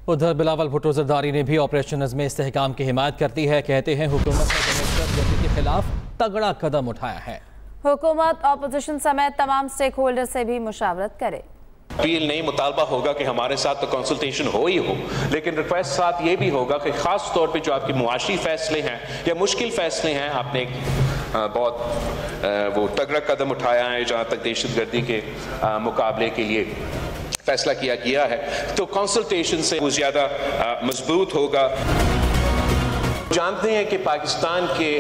ادھر بلاول بھٹو زرداری نے بھی آپریشن عزم استحکام کی حمایت کرتی ہے. کہتے ہیں حکومت نے دہشت گردی کے خلاف تگڑا قدم اٹھایا ہے. حکومت اپوزیشن سمیت تمام سٹیک ہولڈر سے بھی مشاورت کرے. اپیل نہیں، مطالبہ ہوگا کہ ہمارے ساتھ تو کنسلٹیشن ہو ہی ہو، لیکن ریکویسٹ ساتھ یہ بھی ہوگا کہ خاص طور پہ جو آپ کے معاشی فیصلے ہیں یا مشکل فیصلے ہیں، آپ نے بہت وہ تگڑا قدم اٹھایا ہے جہاں تک دہشت گردی کے مقابلے کے لیے فیصلہ کیا گیا ہے، تو کنسلٹیشن سے وہ زیادہ مضبوط ہوگا. جانتے ہیں کہ پاکستان کے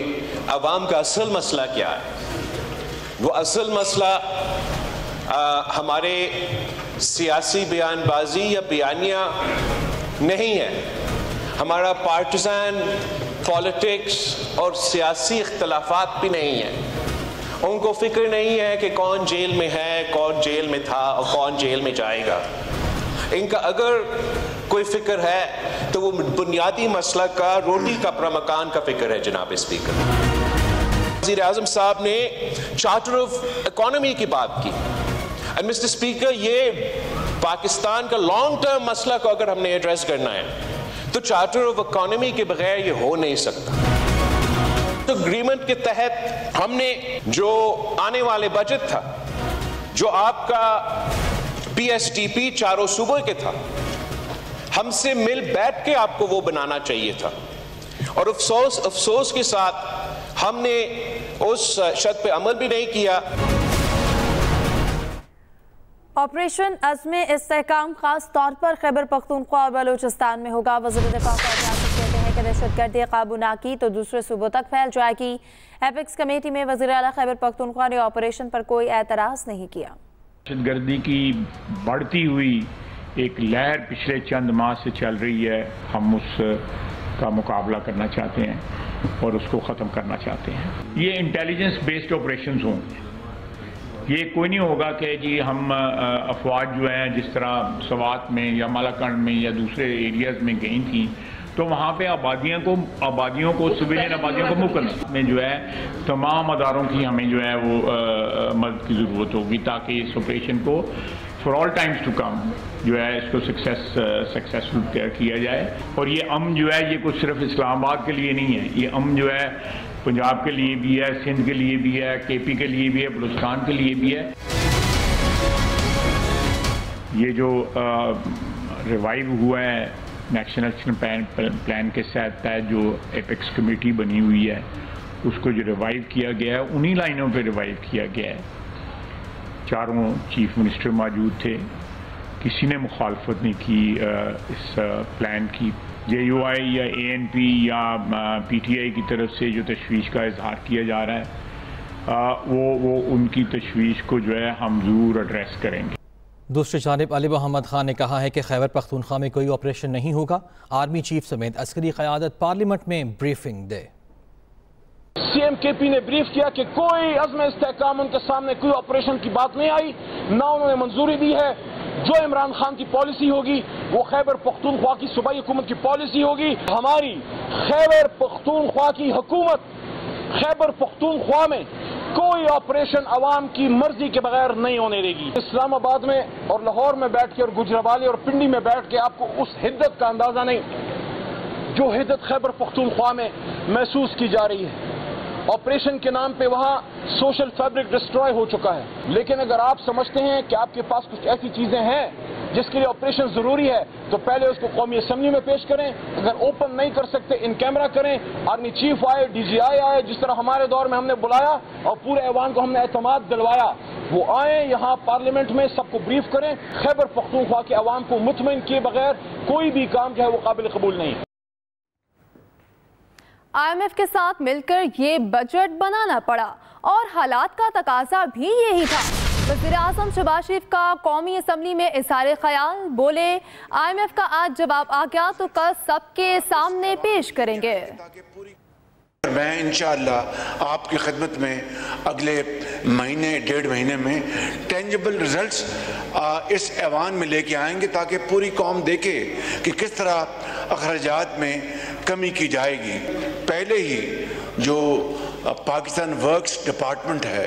عوام کا اصل مسئلہ کیا ہے. وہ اصل مسئلہ ہمارے سیاسی بیان بازی یا بیانیہ نہیں ہے. ہمارا پارٹیزن پالیٹکس اور سیاسی اختلافات بھی نہیں ہیں. ان کو فکر نہیں ہے کہ کون جیل میں ہے، کون جیل میں تھا اور کون جیل میں جائے گا. ان کا اگر کوئی فکر ہے تو وہ بنیادی مسئلہ کا، روٹی کپڑا مکان کا فکر ہے. جناب اسپیکر، وزیر اعظم صاحب نے چارٹر آف اکانومی کی بات کی. اور مسٹر اسپیکر، یہ پاکستان کا لانگ ٹرم مسئلہ کو اگر ہم نے ایڈریس کرنا ہے تو چارٹر آف اکانومی کے بغیر یہ ہو نہیں سکتا. تو اگریمنٹ کے تحت ہم نے جو آنے والے بجٹ تھا، جو آپ کا پی ایس ٹی پی چاروں صوبوں کے تھا، ہم سے مل بیٹھ کے آپ کو وہ بنانا چاہیے تھا. اور افسوس کے ساتھ ہم نے اس شرط پہ عمل بھی نہیں کیا. آپریشن عزم استحکام خاص طور پر خیبر پختونخوا اور بلوچستان میں ہوگا. وزیر دفاع قائد اعظم کہتے ہیں کہ دہشت گردی قابو نہ کی تو دوسرے صوبوں تک پھیل جائے گی. ایپیکس کمیٹی میں وزیر اعلیٰ خیبر پختونخوا نے آپریشن پر کوئی اعتراض نہیں کیا. دہشت گردی کی بڑھتی ہوئی ایک لہر پچھلے چند ماہ سے چل رہی ہے. ہم اس کا مقابلہ کرنا چاہتے ہیں اور اس کو ختم کرنا چاہتے ہیں. یہ انٹیلیجنس بیسڈ آپریشنز ہوں. یہ کوئی نہیں ہوگا کہ جی ہم افواج جو ہیں جس طرح سوات میں یا مالاکنڈ میں یا دوسرے ایریاز میں گئی تھیں تو وہاں پہ آبادیوں کو سویلین آبادیوں کو مکمل میں جو ہے تمام اداروں کی ہمیں جو ہے وہ مدد کی ضرورت ہوگی تاکہ اس آپریشن کو for all times to come جو ہے اس کو سکسیسفل کیا جائے. اور یہ امن جو ہے یہ کچھ صرف اسلام آباد کے لیے نہیں ہے. یہ امن جو ہے پنجاب کے لیے بھی ہے، سندھ کے لیے بھی ہے، کے پی کے لیے بھی ہے، بلوچستان کے لیے بھی ہے. یہ جو ریوائیو ہوا ہے نیشنل ایکشن پلان کے تحت جو ایپیکس کمیٹی بنی ہوئی ہے اس کو جو ریوائیو کیا گیا ہے انہی لائنوں پہ ریوائیو کیا گیا ہے. چاروں چیف منسٹر موجود تھے، کسی نے مخالفت نہیں کی اس پلان کی. جے یو آئی یا اے این پی یا پی ٹی آئی کی طرف سے جو تشویش کا اظہار کیا جا رہا ہے وہ ان کی تشویش کو جو ہے ہم ضرور ایڈریس کریں گے. دوسری جانب علی محمد خان نے کہا ہے کہ خیبر پختونخوا میں کوئی آپریشن نہیں ہوگا. آرمی چیف سمیت عسکری قیادت پارلیمنٹ میں بریفنگ دے. سی ایم کے پی نے بریف کیا کہ کوئی عزم استحکام ان کے سامنے کوئی آپریشن کی بات نہیں آئی، نہ انہوں نے منظوری دی ہے. جو عمران خان کی پالیسی ہوگی وہ خیبر پختونخوا کی صوبائی حکومت کی پالیسی ہوگی. ہماری خیبر پختونخوا کی حکومت خیبر پختونخوا میں کوئی آپریشن عوام کی مرضی کے بغیر نہیں ہونے دے گی. اسلام آباد میں اور لاہور میں بیٹھ کے اور گجرانوالے اور پنڈی میں بیٹھ کے آپ کو اس حدت کا اندازہ نہیں جو حدت خیبر پختونخوا میں محسوس کی جا رہی ہے. آپریشن کے نام پہ وہاں سوشل فیبرک ڈسٹروائے ہو چکا ہے. لیکن اگر آپ سمجھتے ہیں کہ آپ کے پاس کچھ ایسی چیزیں ہیں جس کے لیے آپریشن ضروری ہے تو پہلے اس کو قومی اسمبلی میں پیش کریں. اگر اوپن نہیں کر سکتے ان کیمرہ کریں. آرمی چیف آئے، ڈی جی آئی آئے، جس طرح ہمارے دور میں ہم نے بلایا اور پورے ایوان کو ہم نے اعتماد دلوایا، وہ آئیں یہاں پارلیمنٹ میں سب کو بریف کریں. خیبر پختونخوا کے عوام کو مطمئن کیے بغیر کوئی بھی کام جو ہے وہ قابل قبول نہیں. آئی ایم ایف کے ساتھ مل کر یہ بجٹ بنانا پڑا اور حالات کا تقاضا بھی یہی تھا. وزیر اعظم شہباز شریف کا قومی اسمبلی میں اظہار خیال، بولے آئی ایم ایف کا آج جواب آ گیا تو کل سب کے سامنے پیش کریں گے. میں انشاءاللہ آپ کی خدمت میں اگلے مہینے ڈیڑھ مہینے میں ٹینجبل ریزلٹس اس ایوان میں لے کے آئیں گے تاکہ پوری قوم دیکھے کہ کس طرح اخراجات میں کمی کی جائے گی. پہلے ہی جو پاکستان ورکس ڈپارٹمنٹ ہے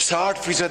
60%